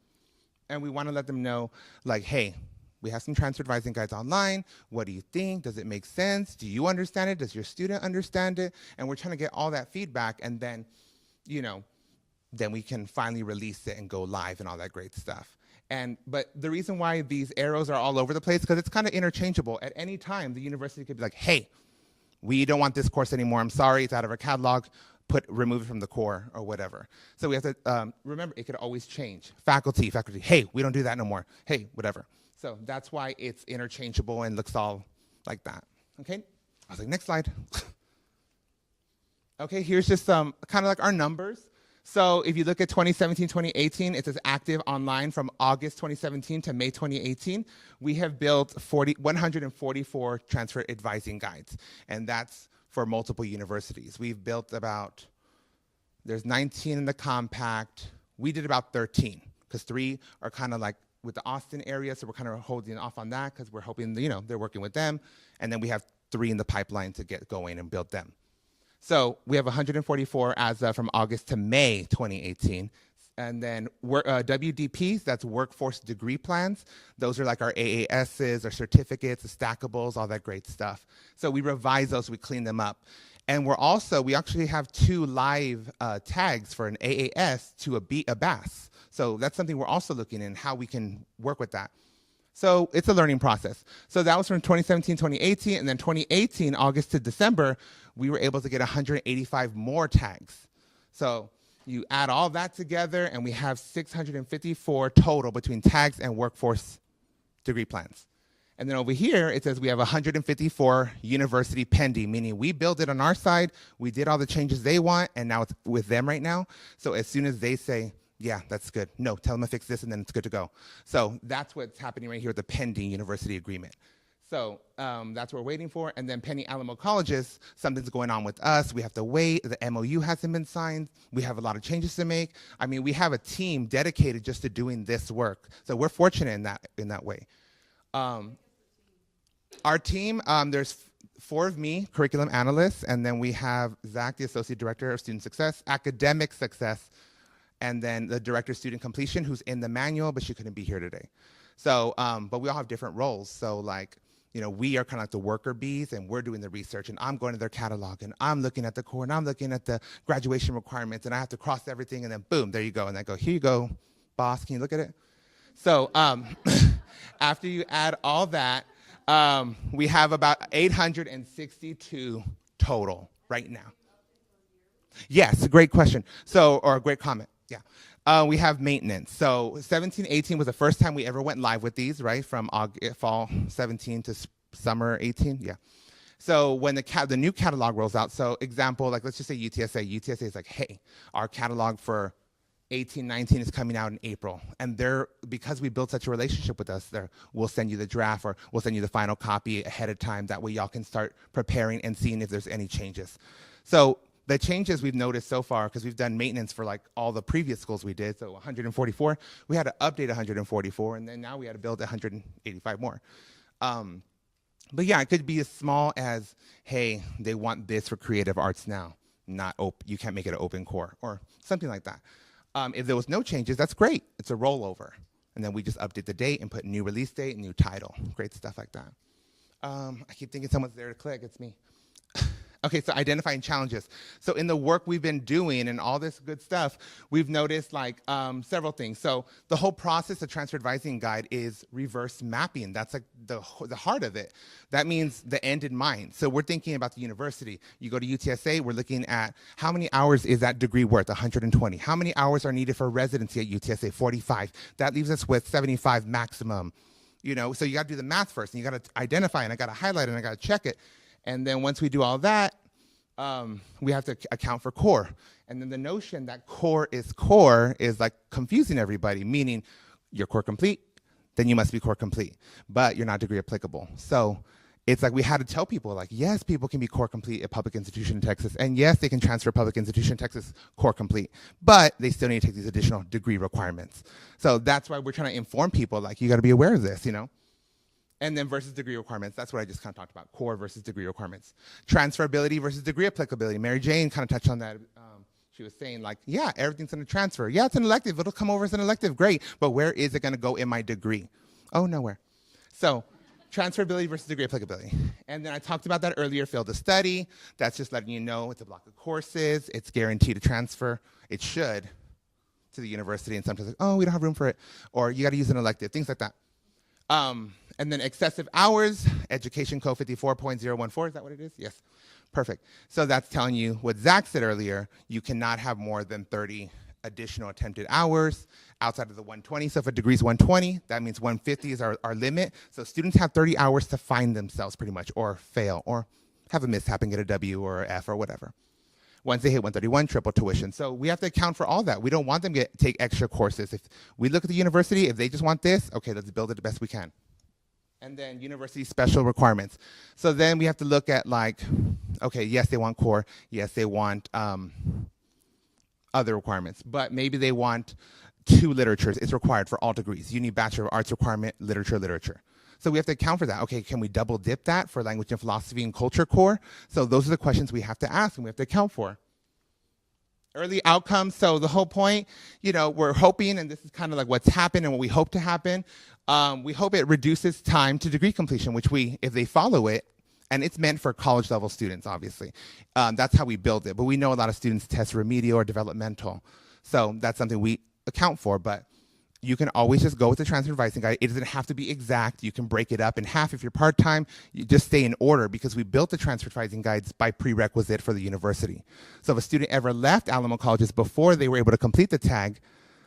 And we want to let them know, like, hey, we have some transfer advising guides online. What do you think? Does it make sense? Do you understand it? Does your student understand it? And we're trying to get all that feedback, and then, then we can finally release it and go live and all that great stuff. But the reason why these arrows are all over the place, because it's kind of interchangeable. At any time, the university could be like, hey, we don't want this course anymore. I'm sorry, it's out of our catalog. Remove it from the core or whatever. So we have to remember, it could always change. Faculty, hey, we don't do that no more. Hey, whatever. So that's why it's interchangeable and looks all like that, okay? I was like, next slide. Okay, here's just kind of like our numbers. So if you look at 2017, 2018, it says active online from August 2017 to May 2018. We have built 144 transfer advising guides, and that's for multiple universities. We've built about There's 19 in the compact. We did about 13 because 3 are kind of like with the Austin area, so we're kind of holding off on that because we're hoping, they're working with them. And then we have 3 in the pipeline to get going and build them. So we have 144 as of from August to May 2018. And then WDPs, that's workforce degree plans. Those are like our AASs, our certificates, the stackables, all that great stuff. So we revise those, we clean them up. And we actually have 2 live tags for an AAS to a BAS. So that's something we're also looking in, how we can work with that. So it's a learning process. So that was from 2017, 2018, and then 2018, August to December, we were able to get 185 more tags. So you add all that together, and we have 654 total between tags and workforce degree plans. And then over here, it says we have 154 university pending, meaning we built it on our side, we did all the changes they want, and now it's with them right now. So as soon as they say, yeah, that's good. No, tell them to fix this, and then it's good to go. So that's what's happening right here with the pending university agreement. So that's what we're waiting for. And then pending Alamo colleges, something's going on with us. We have to wait. The MOU hasn't been signed. We have a lot of changes to make. I mean, we have a team dedicated just to doing this work. So we're fortunate in that way. Our team, there's 4 of me, curriculum analysts, and then we have Zach, the Associate Director of Student Success, Academic Success, and then the Director of Student Completion, who's in the manual, but she couldn't be here today. So, but we all have different roles. So like, we are kind of like the worker bees, and we're doing the research, and I'm going to their catalog, and I'm looking at the core, and I'm looking at the graduation requirements, and I have to cross everything, and then boom, there you go. And I go, here you go, boss, can you look at it? So after you add all that, we have about 862 total right now. Yes, a great question. Or a great comment, yeah. We have maintenance. So 17, 18 was the first time we ever went live with these, right? From fall 17 to summer 18, yeah. So when the new catalog rolls out, so example, like let's just say UTSA. UTSA is like, hey, our catalog for 18, 19 is coming out in April. And because we built such a relationship with us, we'll send you the draft or we'll send you the final copy ahead of time. That way y'all can start preparing and seeing if there's any changes. So the changes we've noticed so far, because we've done maintenance for like all the previous schools we did, so 144, we had to update 144, and then now we had to build 185 more. But yeah, it could be as small as, hey, they want this for creative arts now, you can't make it an open core, or something like that. If there was no changes, that's great. It's a rollover. And then we just update the date and put new release date, new title. Great stuff like that. I keep thinking someone's there to click. It's me. Okay, so identifying challenges. So in the work we've been doing and all this good stuff, we've noticed like several things. So the whole process of transfer advising guide is reverse mapping. That's like the heart of it. That means the end in mind. So we're thinking about the university. You go to UTSA, we're looking at how many hours is that degree worth, 120. How many hours are needed for residency at UTSA, 45. That leaves us with 75 maximum. So you gotta do the math first, and you gotta identify, and I gotta highlight it, and I gotta check it. And then once we do all that, we have to account for core. And then the notion that core is like confusing everybody, meaning you're core complete, then you must be core complete, but you're not degree applicable. So it's like we had to tell people, like, yes, people can be core complete at public institution in Texas, and yes, they can transfer public institution in Texas core complete, but they still need to take these additional degree requirements. So that's why we're trying to inform people, like, you gotta be aware of this, And then versus degree requirements, that's what I just kind of talked about, core versus degree requirements. Transferability versus degree applicability. Mary Jane kind of touched on that. She was saying like, yeah, everything's gonna transfer. Yeah, it's an elective, it'll come over as an elective, great, but where is it gonna go in my degree? Oh, nowhere. So transferability versus degree applicability. And then I talked about that earlier, field of study. That's just letting you know it's a block of courses, it's guaranteed to transfer. It should to the university, and sometimes like, oh, we don't have room for it, or you gotta use an elective, things like that. And then excessive hours, education code 54.014, is that what it is? Yes, perfect. So that's telling you what Zach said earlier, you cannot have more than 30 additional attempted hours outside of the 120. So if a degree is 120, that means 150 is our limit. So students have 30 hours to find themselves pretty much, or fail, or have a mishap and get a W or an F or whatever. Once they hit 131, triple tuition. So we have to account for all that. We don't want them to take extra courses. If we look at the university, if they just want this, okay, let's build it the best we can. And then university special requirements. So then we have to look at like, okay, yes, they want core. Yes, they want other requirements, but maybe they want 2 literatures. It's required for all degrees. You need Bachelor of Arts requirement, literature. So we have to account for that. Okay, can we double dip that for language and philosophy and culture core? So those are the questions we have to ask and we have to account for. Early outcomes, so the whole point, we're hoping, and this is kind of like what's happened and what we hope to happen, we hope it reduces time to degree completion, which if they follow it, and it's meant for college level students, obviously. That's how we build it, but we know a lot of students test remedial or developmental. So that's something we account for, but you can always just go with the transfer advising guide. It doesn't have to be exact. You can break it up in half. If you're part-time, you just stay in order because we built the transfer advising guides by prerequisite for the university. So if a student ever left Alamo colleges before they were able to complete the tag,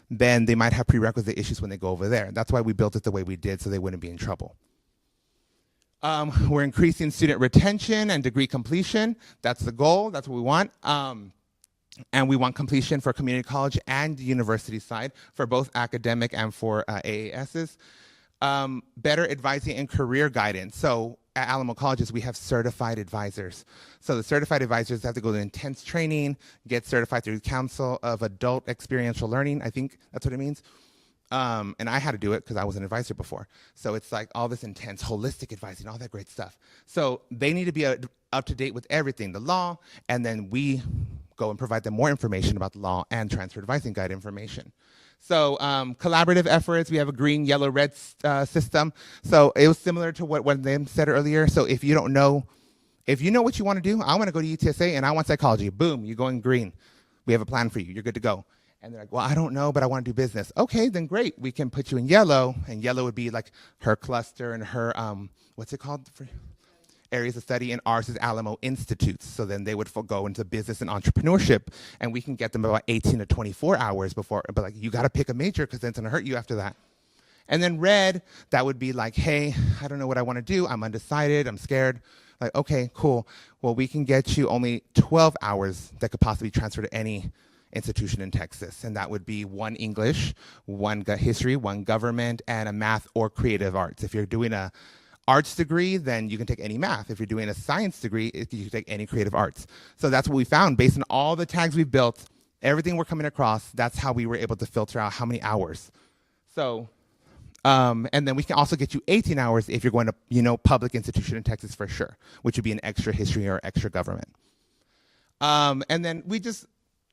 then they might have prerequisite issues when they go over there. That's why we built it the way we did so they wouldn't be in trouble. We're increasing student retention and degree completion. That's the goal. That's what we want. And we want completion for community college and the university side for both academic and for AASs. Better advising and career guidance. So at Alamo colleges, we have certified advisors. So the certified advisors have to go to intense training, get certified through the Council of Adult Experiential Learning. I think that's what it means. And I had to do it because I was an advisor before. So it's like all this intense, holistic advising, all that great stuff. So they need to be up to date with everything, the law, and then we go and provide them more information about the law and transfer advising guide information. So collaborative efforts, we have a green, yellow, red system. So it was similar to what one of them said earlier. So if you don't know, if you know what you want to do, I want to go to UTSA and I want psychology. Boom, you go in green. We have a plan for you. You're good to go. And they're like, well, I don't know, but I want to do business. Okay, then great. We can put you in yellow, and yellow would be like her cluster and her, what's it called? Areas of study, and ours is Alamo Institutes. So then they would go into business and entrepreneurship, and we can get them about 18 to 24 hours before, but like, you got to pick a major because then it's going to hurt you after that. And then red, that would be like, hey, I don't know what I want to do. I'm undecided. I'm scared. Like, okay, cool. Well, we can get you only 12 hours that could possibly transfer to any institution in Texas, and that would be 1 English, 1 history, 1 government, and a math or creative arts. If you're doing a arts degree, then you can take any math. If you're doing a science degree, you can take any creative arts. So that's what we found based on all the tags we've built, everything we're coming across, that's how we were able to filter out how many hours. So, and then we can also get you 18 hours if you're going to, public institution in Texas for sure, which would be an extra history or extra government. And then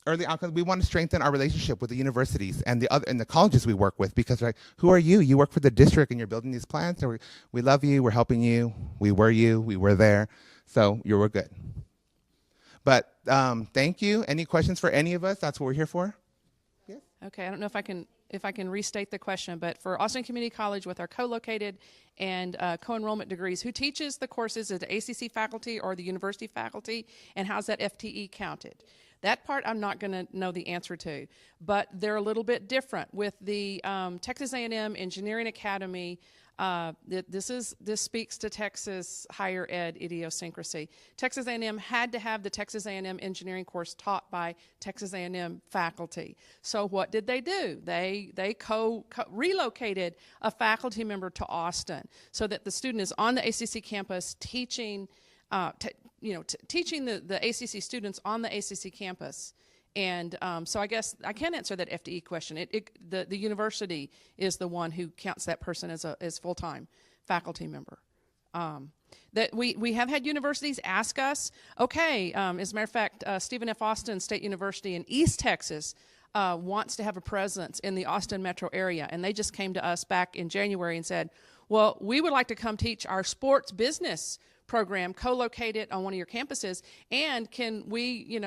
early outcomes, we want to strengthen our relationship with the universities and the colleges we work with, because like, who are you? You work for the district and you're building these plans. So we love you. We're helping you. We were there. So we're good. But thank you. Any questions for any of us? That's what we're here for. Yes. Okay, I don't know if I can restate the question, but for Austin Community College with our co-located and co-enrollment degrees, who teaches the courses? Is it ACC faculty or the university faculty? And how's that FTE counted? That part I'm not going to know the answer to, but they're a little bit different. With the Texas A&M Engineering Academy, this speaks to Texas higher ed idiosyncrasy. Texas A&M had to have the Texas A&M engineering course taught by Texas A&M faculty. So what did they do? They relocated a faculty member to Austin so that the student is on the ACC campus teaching teaching the ACC students on the ACC campus. And so I guess I can answer that FTE question. The university is the one who counts that person as full-time faculty member. That we have had universities ask us, okay, as a matter of fact, Stephen F. Austin State University in East Texas wants to have a presence in the Austin metro area. And they just came to us back in January and said, well, we would like to come teach our sports business program co-located on one of your campuses, and can we,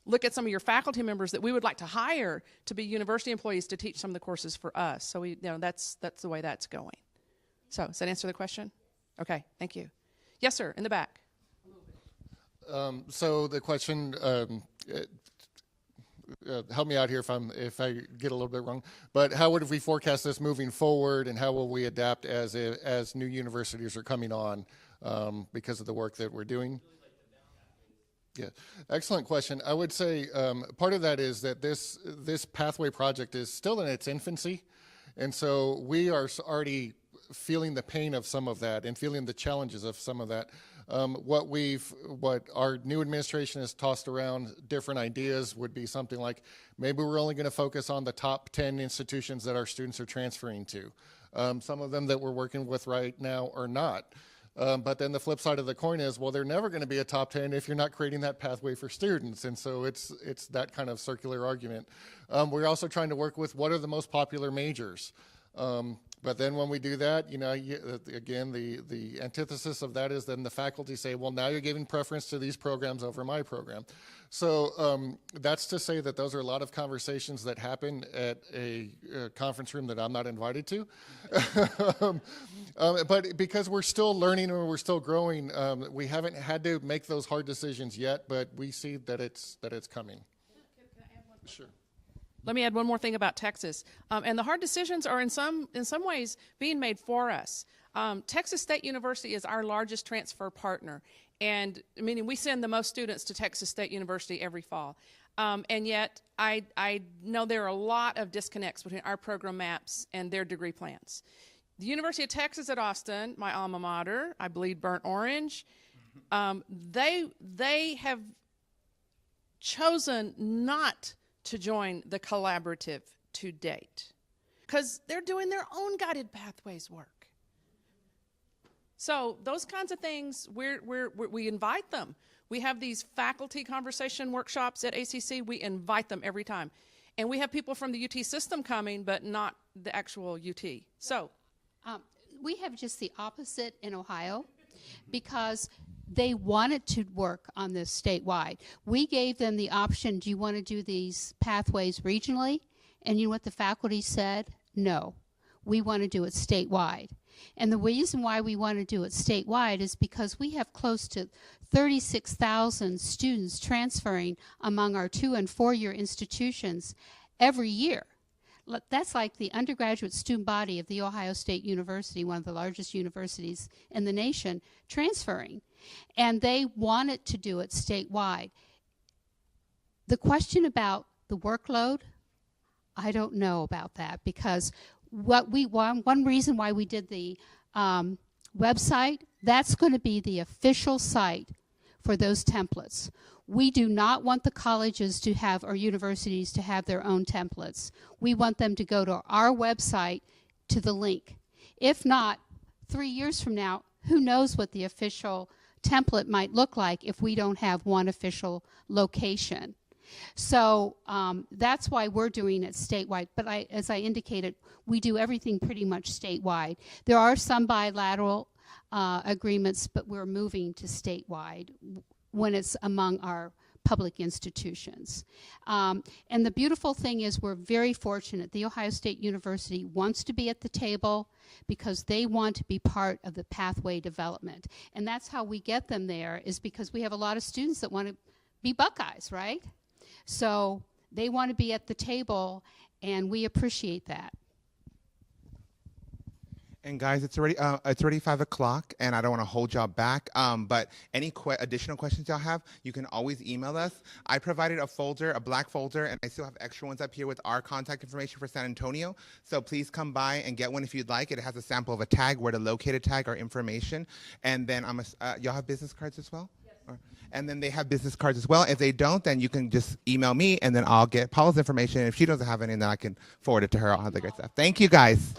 look at some of your faculty members that we would like to hire to be university employees to teach some of the courses for us. So that's the way that's going. So does that answer the question? Okay, thank you. Yes, sir, in the back. So the question, help me out here if I get a little bit wrong, but how would we forecast this moving forward, and how will we adapt as new universities are coming on because of the work that we're doing? Yeah, excellent question. I would say part of that is that this pathway project is still in its infancy, and so we are already feeling the pain of some of that and feeling the challenges of some of that. What our new administration has tossed around different ideas would be something like, maybe we're only going to focus on the top 10 institutions that our students are transferring to. Some of them that we're working with right now are not. But then the flip side of the coin is, well, they're never going to be a top 10 if you're not creating that pathway for students. And so it's that kind of circular argument. We're also trying to work with what are the most popular majors. But then when we do that, again, the antithesis of that is then the faculty say, well, now you're giving preference to these programs over my program. So that's to say that those are a lot of conversations that happen at a conference room that I'm not invited to. But because we're still learning and we're still growing, we haven't had to make those hard decisions yet, but we see that it's coming. Can I add one? Sure. Let me add one more thing about Texas. And the hard decisions are in some ways being made for us. Texas State University is our largest transfer partner, and meaning we send the most students to Texas State University every fall. And yet I know there are a lot of disconnects between our program maps and their degree plans. The University of Texas at Austin, my alma mater, I bleed burnt orange, they have chosen not to join the collaborative to date because they're doing their own guided pathways work. So those kinds of things, we invite them. We have these faculty conversation workshops at ACC. We invite them every time. And we have people from the UT system coming, but not the actual UT. So we have just the opposite in Ohio because they wanted to work on this statewide. We gave them the option, do you want to do these pathways regionally? And you know what the faculty said? No, we want to do it statewide. And the reason why we want to do it statewide is because we have close to 36,000 students transferring among our 2- and 4-year institutions every year. That's like the undergraduate student body of The Ohio State University, one of the largest universities in the nation, transferring. And they wanted to do it statewide. The question about the workload, I don't know about that, because one reason why we did the website, that's going to be the official site for those templates. We do not want the colleges to have, or universities to have their own templates. We want them to go to our website to the link. If not, 3 years from now, who knows what the official template might look like if we don't have one official location. So that's why we're doing it statewide. But as I indicated, we do everything pretty much statewide. There are some bilateral agreements, but we're moving to statewide when it's among our public institutions. And the beautiful thing is we're very fortunate. The Ohio State University wants to be at the table because they want to be part of the pathway development. And that's how we get them there, is because we have a lot of students that want to be Buckeyes, right? So they want to be at the table, and we appreciate that. And guys, it's already 5 o'clock, and I don't want to hold y'all back. But any additional questions y'all have, you can always email us. I provided a folder, a black folder, and I still have extra ones up here with our contact information for San Antonio. So please come by and get one if you'd like. It has a sample of a tag, where to locate a tag, our information. And then y'all have business cards as well? Yes. And then they have business cards as well. If they don't, then you can just email me, and then I'll get Paula's information. If she doesn't have any, then I can forward it to her. All the great stuff. Thank you, guys.